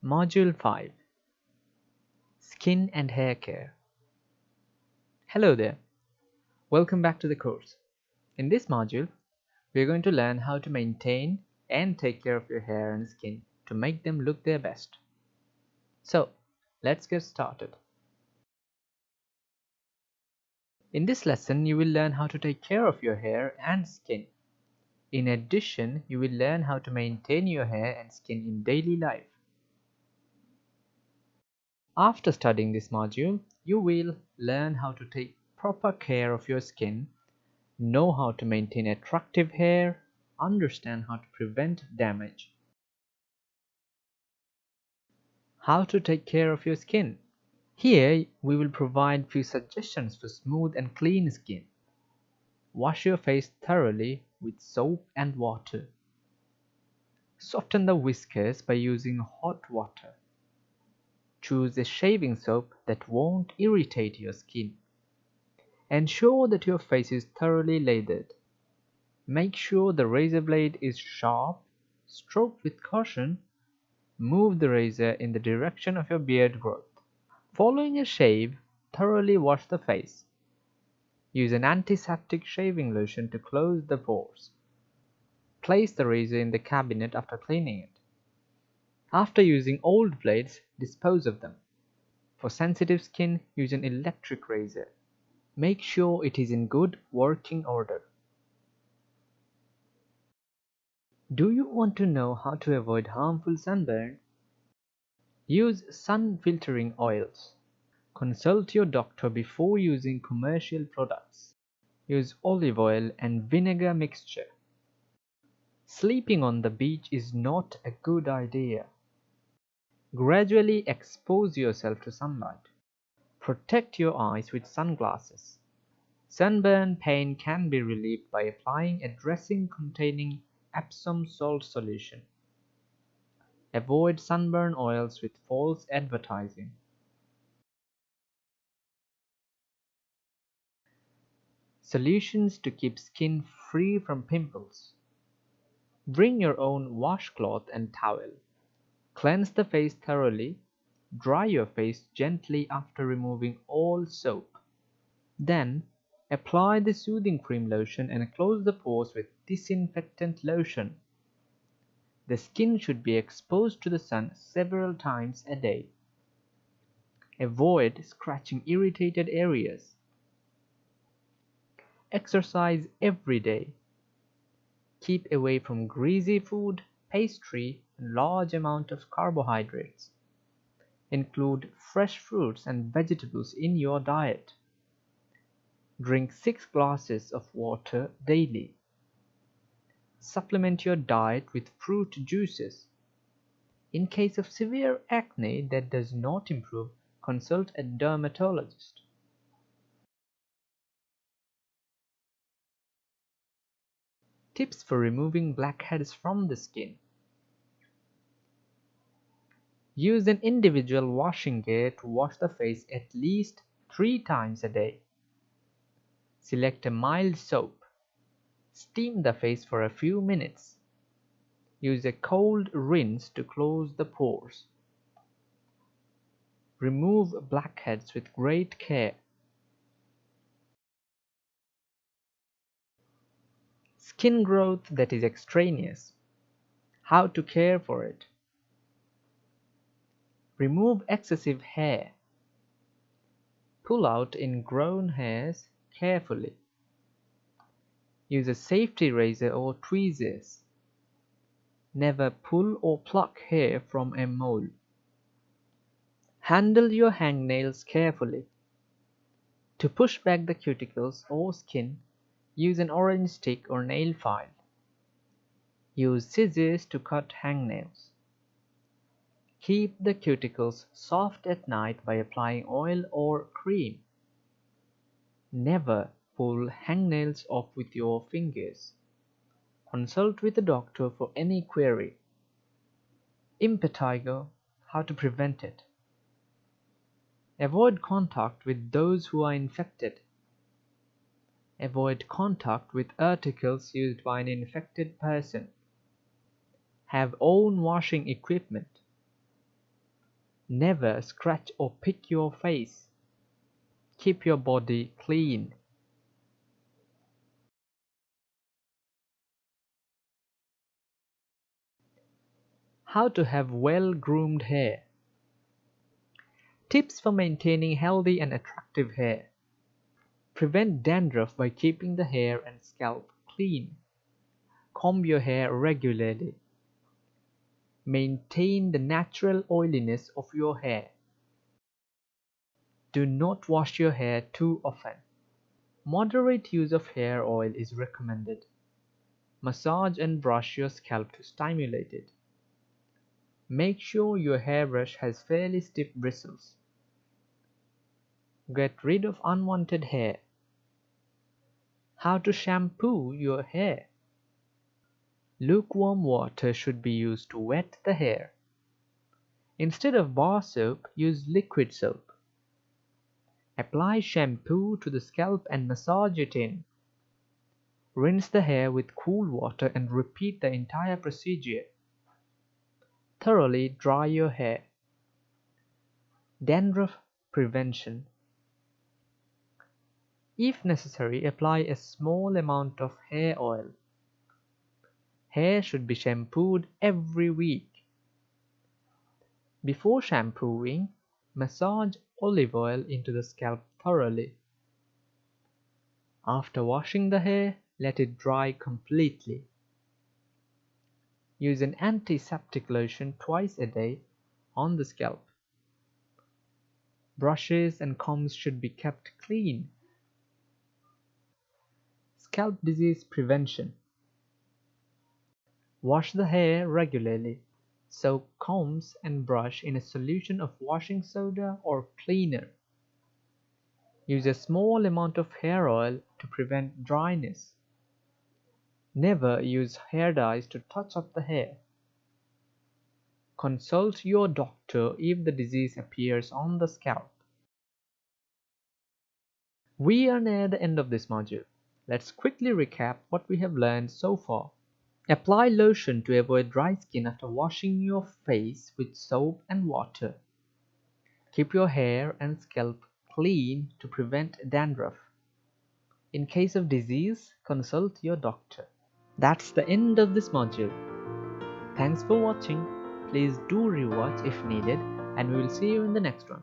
Module 5 Skin and Hair Care. Hello there, welcome back to the course. In this module, we are going to learn how to maintain and take care of your hair and skin to make them look their best. So, let's get started. In this lesson, you will learn how to take care of your hair and skin. In addition, you will learn how to maintain your hair and skin in daily life. After studying this module, you will learn how to take proper care of your skin, know how to maintain attractive hair, understand how to prevent damage. How to take care of your skin. Here, we will provide few suggestions for smooth and clean skin. Wash your face thoroughly with soap and water. Soften the whiskers by using hot water. Choose a shaving soap that won't irritate your skin. Ensure that your face is thoroughly lathered. Make sure the razor blade is sharp. Stroke with caution. Move the razor in the direction of your beard growth. Following a shave, thoroughly wash the face. Use an antiseptic shaving lotion to close the pores. Place the razor in the cabinet after cleaning it. After using old blades, dispose of them. For sensitive skin, use an electric razor. Make sure it is in good working order. Do you want to know how to avoid harmful sunburn? Use sun filtering oils. Consult your doctor before using commercial products. Use olive oil and vinegar mixture. Sleeping on the beach is not a good idea. Gradually expose yourself to sunlight. Protect your eyes with sunglasses. Sunburn pain can be relieved by applying a dressing containing Epsom salt solution. Avoid sunburn oils with false advertising. Solutions to keep skin free from pimples. Bring your own washcloth and towel. Cleanse the face thoroughly. Dry your face gently after removing all soap. Then, apply the soothing cream lotion and close the pores with disinfectant lotion. The skin should be exposed to the sun several times a day. Avoid scratching irritated areas. Exercise every day. Keep away from greasy food, pastry, and large amount of carbohydrates. Include fresh fruits and vegetables in your diet. Drink 6 glasses of water daily. Supplement your diet with fruit juices. In case of severe acne that does not improve, consult a dermatologist. Tips for removing blackheads from the skin. Use an individual washing gear to wash the face at least 3 times a day. Select a mild soap. Steam the face for a few minutes. Use a cold rinse to close the pores. Remove blackheads with great care. Skin growth that is extraneous. How to care for it. Remove excessive hair. Pull out ingrown hairs carefully. Use a safety razor or tweezers. Never pull or pluck hair from a mole. Handle your hangnails carefully. To push back the cuticles or skin, use an orange stick or nail file. Use scissors to cut hangnails. Keep the cuticles soft at night by applying oil or cream. Never pull hangnails off with your fingers. Consult with a doctor for any query. Impetigo, how to prevent it. Avoid contact with those who are infected. Avoid contact with articles used by an infected person. Have own washing equipment. Never scratch or pick your face. Keep your body clean. How to have well-groomed hair. Tips for maintaining healthy and attractive hair. Prevent dandruff by keeping the hair and scalp clean. Comb your hair regularly. Maintain the natural oiliness of your hair. Do not wash your hair too often. Moderate use of hair oil is recommended. Massage and brush your scalp to stimulate it. Make sure your hairbrush has fairly stiff bristles. Get rid of unwanted hair. How to shampoo your hair. Lukewarm water should be used to wet the hair. Instead of bar soap, use liquid soap. Apply shampoo to the scalp and massage it in. Rinse the hair with cool water and repeat the entire procedure. Thoroughly dry your hair. Dandruff prevention. If necessary, apply a small amount of hair oil. Hair should be shampooed every week. Before shampooing, massage olive oil into the scalp thoroughly. After washing the hair, let it dry completely. Use an antiseptic lotion twice a day on the scalp. Brushes and combs should be kept clean. Scalp disease prevention. Wash the hair regularly. Soak combs and brush in a solution of washing soda or cleaner. Use a small amount of hair oil to prevent dryness. Never use hair dyes to touch up the hair. Consult your doctor if the disease appears on the scalp. We are near the end of this module. Let's quickly recap what we have learned so far. Apply lotion to avoid dry skin after washing your face with soap and water. Keep your hair and scalp clean to prevent dandruff. In case of disease, consult your doctor. That's the end of this module. Thanks for watching. Please do rewatch if needed, and we will see you in the next one.